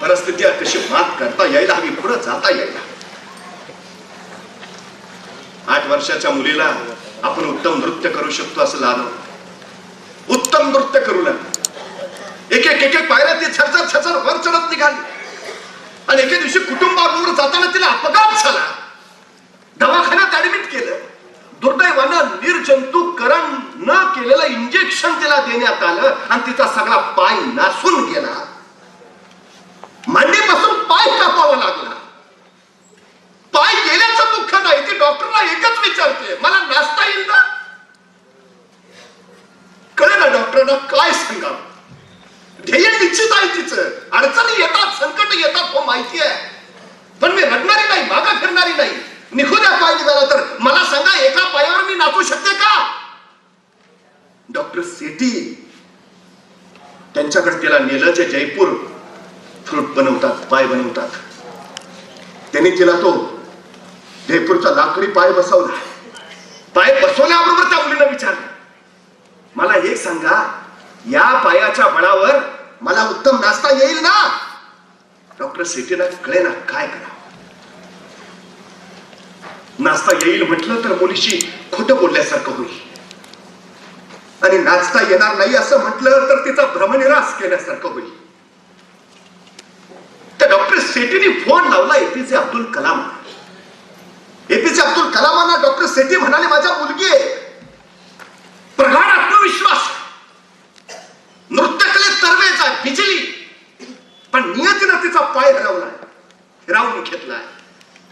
परिस्थिती कशी मात करता यायला हवी, पुढे जाता यायला. 8 वर्षाच्या मुलीला आपण उत्तम नृत्य करू शकतो असं लावलं. उत्तम नृत्य करू लागले. एक एक पायऱ्या ती छरछर वर चढत निघाली. आणि एके दिवशी कुटुंबाबरोबर जाताना तिला अपघात झाला. दवाखान्यात ऍडमिट केलं. दुर्दैवानं निर्जंतुकरण न केलेलं इंजेक्शन तिला देण्यात आलं आणि तिचा सगळा पाय नासून गेला. मांडीपासून पाय कापावा लागला. पाय गेल्याचं दुःख नाही, ती डॉक्टरला एकच विचारते, मला नाचता येईल ना? कळेना डॉक्टरना काय सांगावं. ध्येय निश्चित आहे तिचं, अडचणी येतात, संकट येतात, हो माहिती आहे. पण मी रडणारी नाही, मागा फिरणारी नाही. निघू द्या पाय निघाला तर. मला सांगा, एका पायावर मी नाचू शकते का? डॉक्टर सेठी त्यांच्याकडे तिला नेलं. जे जयपूर फ्रूट बनवतात, पाय बनवतात. त्यांनी तिला तो जयपूरचा लाकडी पाय बसवला. पाय बसवल्याबरोबर त्या मुलीनं विचारलं, मला एक सांगा, या पायाच्या बळावर मला उत्तम नाचता येईल ना? डॉक्टर सेठीला कळेना काय करावं. नाचता येईल म्हटलं तर मुलीशी खोटं बोलल्यासारखं होईल, आणि नाचता येणार नाही असं म्हटलं तर तिचा भ्रमनिरास केल्यासारखं होईल. त्या डॉक्टर सेठीने फोन लावला एपीजे अब्दुल कलाम. एपीजे अब्दुल कलामांना डॉक्टर सेठी म्हणाले, माझ्या मुलगी आहे, प्रगाढ आत्मविश्वास, नृत्यकलेत तरवेच आहे, बिजली, पण नियतीनं तिचा पाय हिरावून घेतलाय.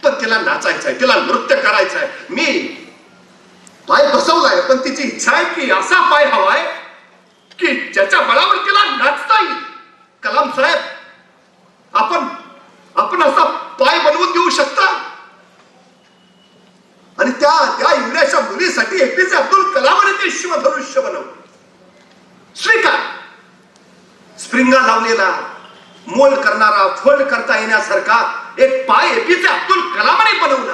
पण तिला नाचायचंय, तिला नृत्य करायचंय. मी पाय बसवलाय, पण तिची इच्छा आहे की असा पाय हवाय की ज्याच्या बळावर तिला नाचता येईल. कलाम साहेब, आपण असा पाय बनवून देऊ शकता? आणि त्या इंग्रजाच्या मुलीसाठी एपीजे अब्दुल कलामाने ते शिवधनुष्य बनवलं. स्वीकार. स्प्रिंगा लावलेला, मोल करणारा, फोल्ड करता येण्यासारखा एक पाय एपीजे अब्दुल कलामाने बनवला.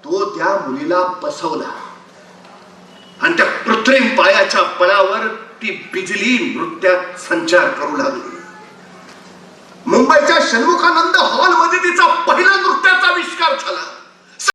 तो त्या मुलीला बसवला आणि त्या कृत्रिम पायाच्या बळावर ती बिजली नृत्यात संचार करू लागली. मुंबईच्या षण्मुखानंद हॉल मध्ये तिचा पहिला नृत्याचा आविष्कार झाला.